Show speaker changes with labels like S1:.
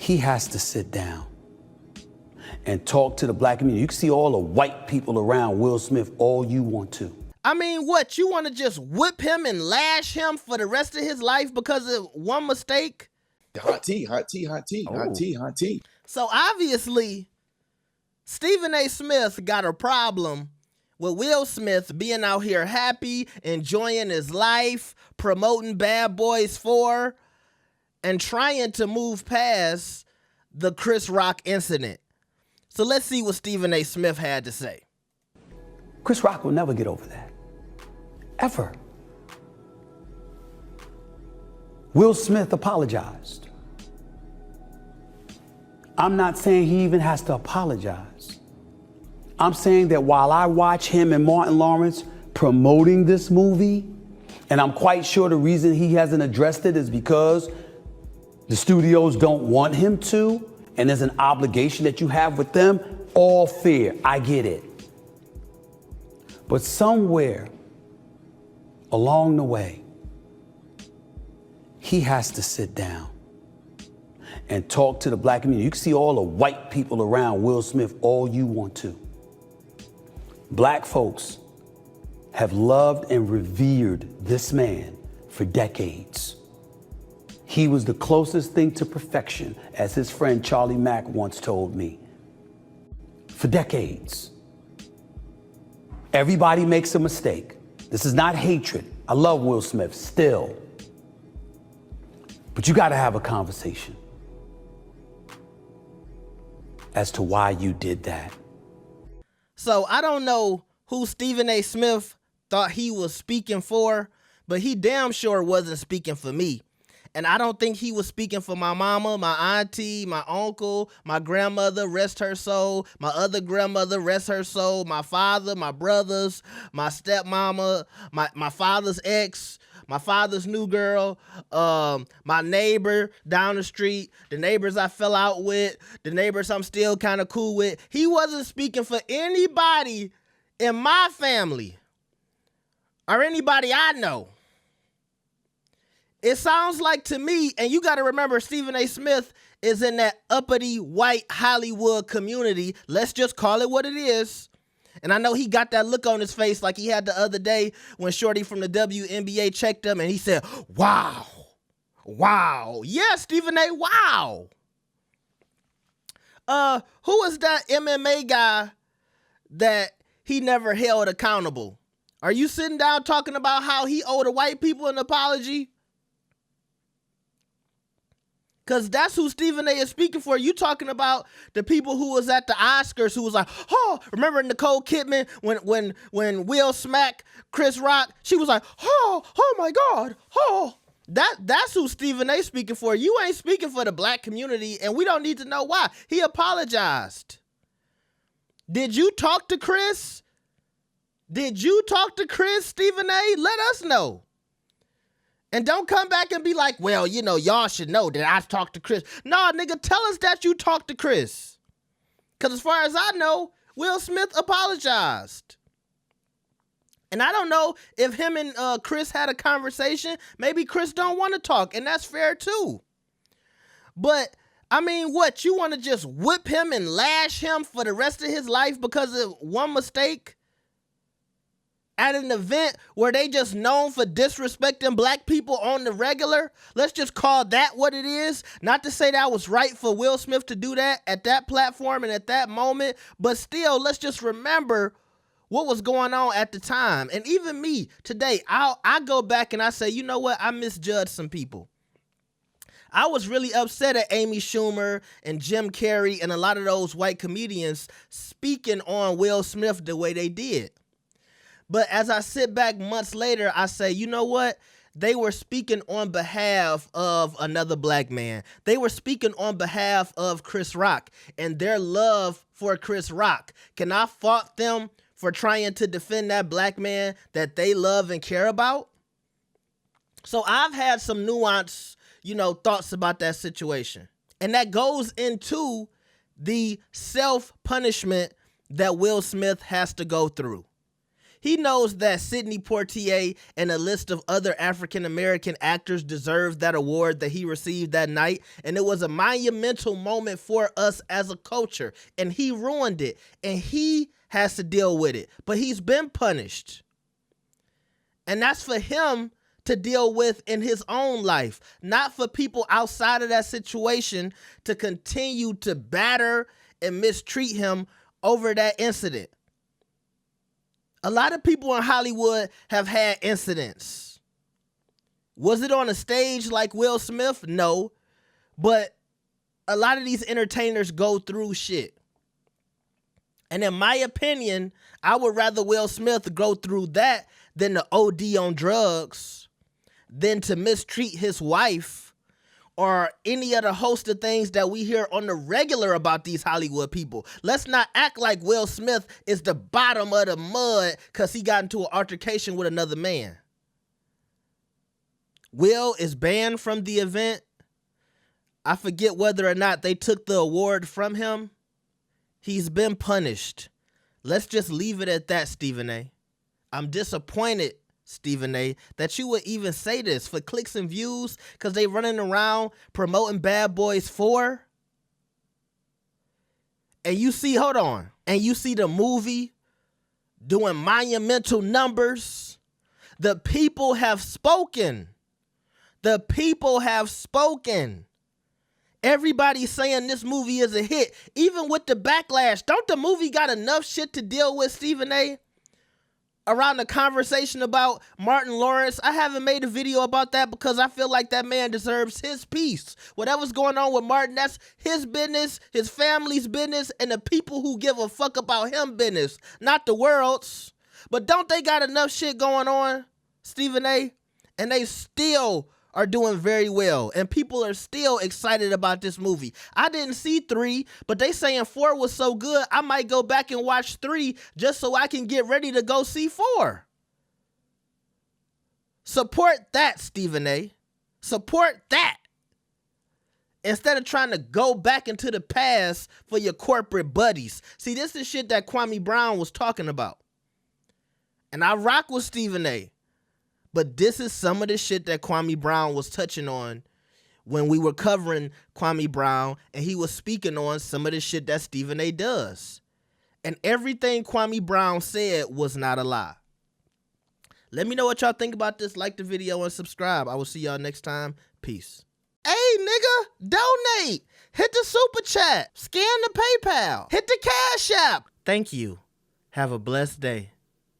S1: he has to sit down and talk to the black community. You can see all the white people around Will Smith all you want to.
S2: I mean, what, you want to just whip him and lash him for the rest of his life because of one mistake?
S3: Hot tea, hot tea, hot tea, hot tea, hot tea.
S2: So obviously, Stephen A. Smith got a problem with Will Smith being out here happy, enjoying his life, promoting Bad Boys 4, and trying to move past the Chris Rock incident. So let's see what Stephen A. Smith had to say.
S1: Chris Rock will never get over that. Ever. Will Smith apologized. I'm not saying he even has to apologize. I'm saying that while I watch him and Martin Lawrence promoting this movie, and I'm quite sure the reason he hasn't addressed it is because the studios don't want him to, and there's an obligation that you have with them, all fair, I get it. But somewhere along the way, he has to sit down and talk to the black community. You can see all the white people around Will Smith all you want to. Black folks have loved and revered this man for decades. He was the closest thing to perfection, as his friend Charlie Mack once told me. For decades. Everybody makes a mistake. This is not hatred. I love Will Smith still. But you got to have a conversation as to why you did that.
S2: So I don't know who Stephen A. Smith thought he was speaking for, but he damn sure wasn't speaking for me. And I don't think he was speaking for my mama, my auntie, my uncle, my grandmother, rest her soul, my other grandmother, rest her soul, my father, my brothers, my stepmama, my father's ex, my father's new girl, my neighbor down the street, the neighbors I fell out with, the neighbors I'm still kind of cool with. He wasn't speaking for anybody in my family or anybody I know. It sounds like to me, and you got to remember Stephen A. Smith is in that uppity white Hollywood community. Let's just call it what it is. And I know he got that look on his face like he had the other day when Shorty from the WNBA checked him and he said, wow, wow. Yeah, Stephen A., wow. Who is that MMA guy that he never held accountable? Are you sitting down talking about how he owed the white people an apology? Because that's who Stephen A. is speaking for. You talking about the people who was at the Oscars who was like, oh, remember Nicole Kidman when Will smacked Chris Rock? She was like, oh my God, oh. That's who Stephen A. speaking for. You ain't speaking for the black community, and we don't need to know why. He apologized. Did you talk to Chris? Did you talk to Chris, Stephen A.? Let us know. And don't come back and be like, well, you know, y'all should know that I've talked to Chris. No, nigga, tell us that you talked to Chris. Because as far as I know, Will Smith apologized. And I don't know if him and Chris had a conversation. Maybe Chris don't want to talk, and that's fair too. But, I mean, what? You want to just whip him and lash him for the rest of his life because of one mistake? At an event where they just known for disrespecting black people on the regular? Let's just call that what it is. Not to say that was right for Will Smith to do that at that platform and at that moment, but still, let's just remember what was going on at the time. And even me today, I go back and I say, you know what? I misjudged some people. I was really upset at Amy Schumer and Jim Carrey and a lot of those white comedians speaking on Will Smith the way they did. But as I sit back months later, I say, you know what? They were speaking on behalf of another black man. They were speaking on behalf of Chris Rock and their love for Chris Rock. Can I fault them for trying to defend that black man that they love and care about? So I've had some nuanced, thoughts about that situation. And that goes into the self-punishment that Will Smith has to go through. He knows that Sidney Poitier and a list of other African-American actors deserved that award that he received that night, and it was a monumental moment for us as a culture, and he ruined it, and he has to deal with it, but he's been punished. And that's for him to deal with in his own life, not for people outside of that situation to continue to batter and mistreat him over that incident. A lot of people in Hollywood have had incidents. Was it on a stage like Will Smith? No. But a lot of these entertainers go through shit. And in my opinion, I would rather Will Smith go through that than to OD on drugs, than to mistreat his wife, or any other host of things that we hear on the regular about these Hollywood people. Let's not act like Will Smith is the bottom of the mud because he got into an altercation with another man. Will is banned from the event. I forget whether or not they took the award from him. He's been punished. Let's just leave it at that, Stephen A. I'm disappointed, Stephen A., that you would even say this for clicks and views because they running around promoting Bad Boys 4. And you see, hold on, and you see the movie doing monumental numbers. The people have spoken. The people have spoken. Everybody's saying this movie is a hit, even with the backlash. Don't the movie got enough shit to deal with, Stephen A.? Around the conversation about Martin Lawrence, I haven't made a video about that because I feel like that man deserves his piece. Whatever's going on with Martin, that's his business, his family's business, and the people who give a fuck about him business, not the world's. But don't they got enough shit going on, Stephen A.? And they still are doing very well, and people are still excited about this movie. I didn't see 3, but they saying 4 was so good, I might go back and watch 3 just so I can get ready to go see 4. Support that, Stephen A. Support that. Instead of trying to go back into the past for your corporate buddies. See, this is shit that Kwame Brown was talking about. And I rock with Stephen A. But this is some of the shit that Kwame Brown was touching on when we were covering Kwame Brown, and he was speaking on some of the shit that Stephen A. does. And everything Kwame Brown said was not a lie. Let me know what y'all think about this. Like the video and subscribe. I will see y'all next time. Peace. Hey, nigga, donate. Hit the super chat. Scan the PayPal. Hit the Cash App. Thank you. Have a blessed day.